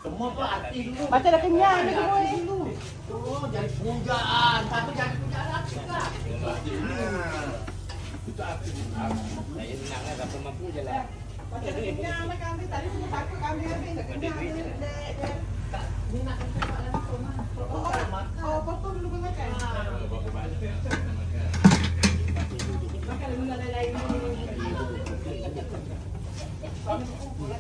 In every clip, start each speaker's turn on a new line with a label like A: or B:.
A: Semua pun hati dulu.
B: Macam dah kenyang ni semua.
A: Oh, jadi pujaan. Tapi jadi pujaan hati lah.
C: Saya senang lah, siapa mampu je lah.
B: Macam dah kenyang lah kambing. Tadi semua takut kambing habis. Dah kenyang. Ni nak tempat langsung lah. Oh, potong dulu kau makan. Makan dulu lain-lain.
C: Saya mampu je.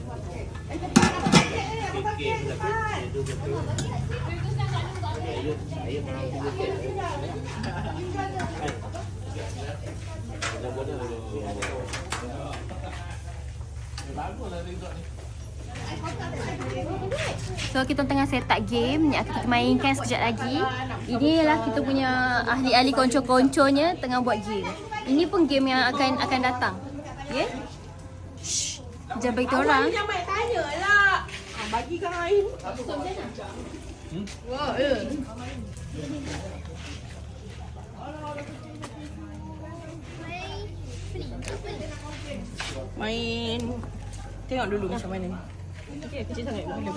D: So kita tengah set up game yang akan kita mainkan sekejap lagi. Ini ialah kita punya ahli-ahli konco-konconya tengah buat game. Ini pun game yang akan datang. Okay? Shh. Jangan bagi orang.
B: Jangan banyak tanya lah. Bagi kau air. Wah, main. Tengok dulu macam mana. Okey, kecil sangat. Boleh.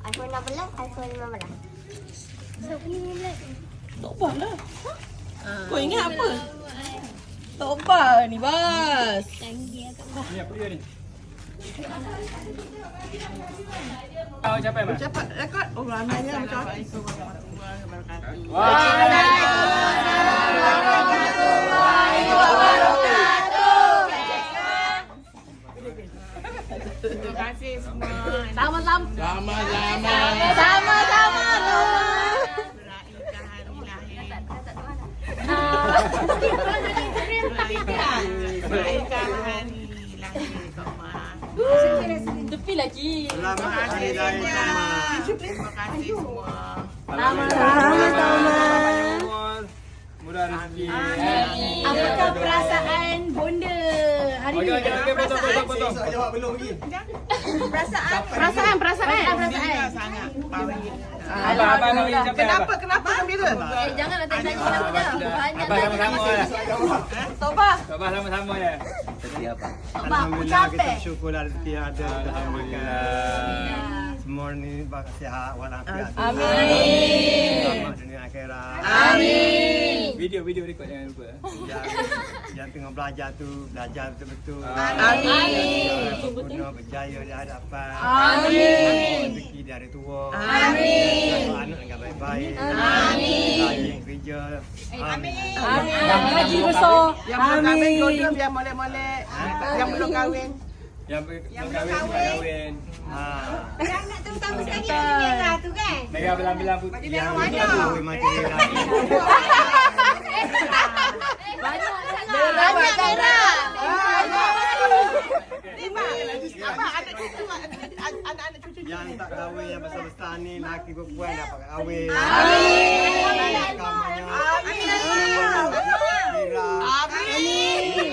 E: iPhone 16, iPhone 15. Siapa ni 15?
B: Tak apalah. Kau ingat apa? Tak apa ni, Bas.
E: Canggih agak.
C: Ni apa dia ni? Oh, capai mas?
B: Cepat rekod. Oh, ramainya macam
F: Terima kasih semua.
B: Sama-sama.
D: Sama-sama.
F: Meraihkan hari lahir. Meraihkan hari lahir Kak Mak.
B: Tepi lagi.
F: Terima kasih banyak. Terima kasih semua.
D: Sama-sama.
C: Mudah rezeki.
D: Apakah perasaan bonda hari ni?
C: Potong.
A: Jawab belum lagi.
D: Perasaan.
F: Gembira sangat.
C: Abang nak bagi capai apa?
B: Kenapa gembira?
D: Janganlah tanya kenapa dah. Banyak
C: Abang sama-sama je.
B: Toba.
C: Abang sama-sama je.
G: Alhamdulillah kita bersyukurlah rezeki yang ada. Alhamdulillah. Semua ni bakal sihat walafiat.
B: Amin.
G: Selamat dunia akhirat.
B: Amin.
C: Video rekod jangan lupa.
G: Yang tengah belajar tu belajar betul-betul.
B: Amin.
G: Berguna berjaya di hadapan.
B: Amin.
G: Rezeki di hari tua.
B: Amin.
G: Anak dengan baik-baik.
B: Amin.
G: Rajin kerja. Amin.
B: Amin. Haji besar. Yang belum kahwin jodoh biar molek-molek. Yang belum kahwin.
C: Yang kahwin.
E: Yang nak terutama sekali yang merah tu kan?
C: Merah belang-belang putih.
G: Yang kahwin macam ni lagi.
D: Banyak sangat.
B: Banyak merah.
F: Abang ada cucu, anak-anak cucu.
G: Yang tak kahwin yang besar-besar ni laki perempuan dapat kahwin.
B: Amin.
G: Kamarnya.
B: Amin.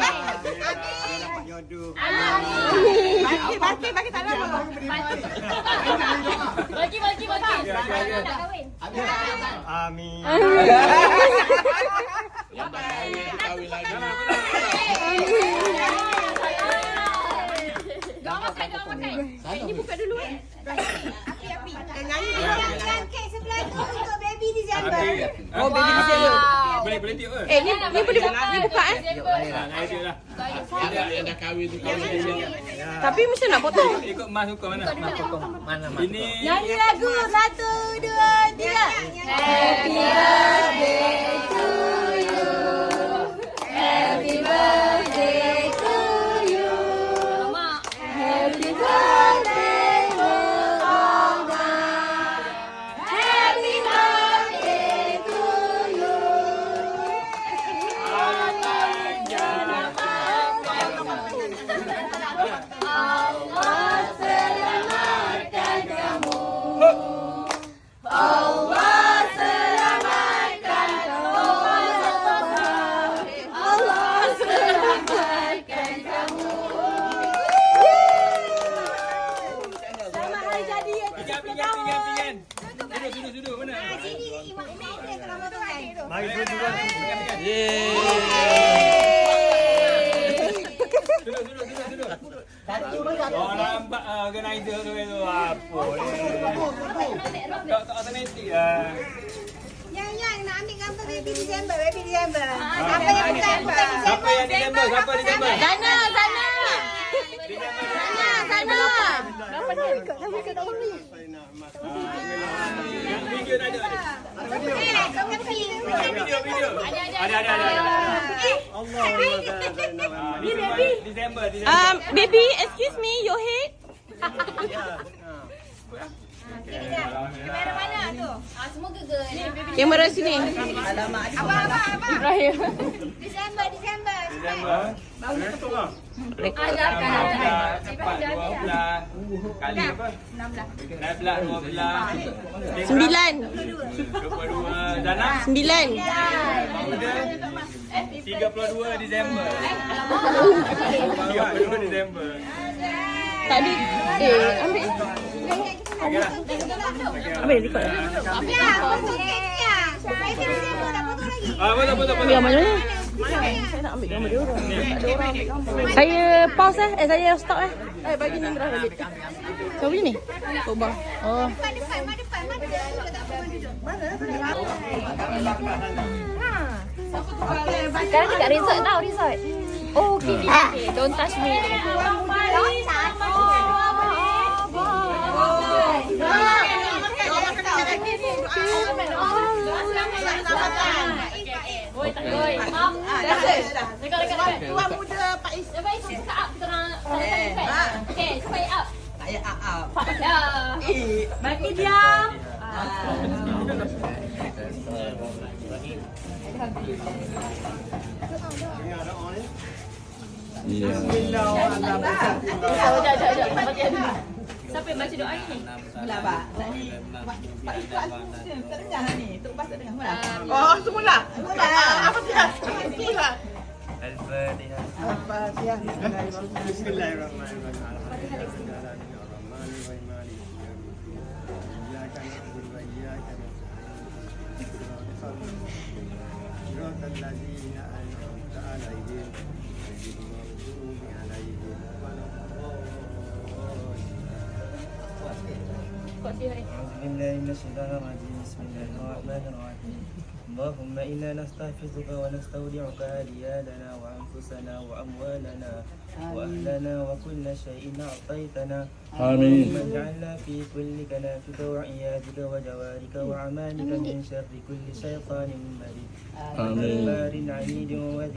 G: Dapat jodoh.
B: Bagi tak lama.
D: Bagi.
G: Amin.
D: Doa makan. Ini buka dulu eh.
E: Api-api. Nyanyi dia makan kek sebelah tu untuk baby December.
B: Oh, baby December.
C: Boleh tiup ke?
B: Ni boleh buka eh.
C: Naik tiup lah. Dia dah kahwin tu kahwin.
B: Tapi mesti nak potong.
C: Ikut mas hukum mana? Mas hukum mana mas? Ini
D: Nyanyi lagu 1, 2, 3. Happy birthday to you. Happy birthday to you. Happy birthday Olga. Happy birthday to you. Allah selamatkan kamu. Allah selamatkan kamu. Allah selamatkan kamu. Selamat hari jadi ya 30 tahun.
C: Duduk mana?
E: Sini Imam dia kalau tu kan.
G: Mari duduk.
C: Duduk.
H: Orang organizer tu apa tak automatik lah.
E: Yang nak ambil gambar baby December. Apa yang bukan
H: Siapa yang Disember? Siapa Disember?
D: Sana.
H: Video dah ada. Video. Ada. Disember.
D: Baby, excuse me, your head.
E: kamera mana tu?
D: Semua gegar ni.
B: Kamera sini.
E: Abang.
D: Ibrahim.
E: December.
D: Ada kan.
H: 12 kali apa? 16, 12, 22 Zana
B: 9.
H: 32 Disember. 32 Disember.
B: Tadi ambil record.
E: Ya, foto keknya. Baby December tak foto lagi.
H: Betul.
B: Yang mana? Saya nak ambil gambar dia orang. Tak ada orang ambil gambar. Saya pause saya stop bagi ni berapa balik. Kau punya ni? Coba. Oh.
E: Depan.
D: Sekarang dekat resort tau, resort. Oh, okay. Don't touch me.
B: Dekat. Tuan muda Pak Is.
D: Kita up, kita orang okay, supaya up. Bagi dia. Siapa yang baca doa ni?
B: Oh, semula. Apa dia? Bismillah.
G: Al-Fatihah.
B: Al-Fatihah.
G: Bismillahirrahmanirrahim. بسم الله الرحمن الرحيم اللهم إنا نستحفظك ونستودعك أدياننا وأنفسنا وأموالنا وأهلنا وكل شيء أعطيتنا اللهم اجعلنا في كل كنافك وعيادك وجوارك وأعمالك من شر كل شيطان مريد جبار عنيد وذي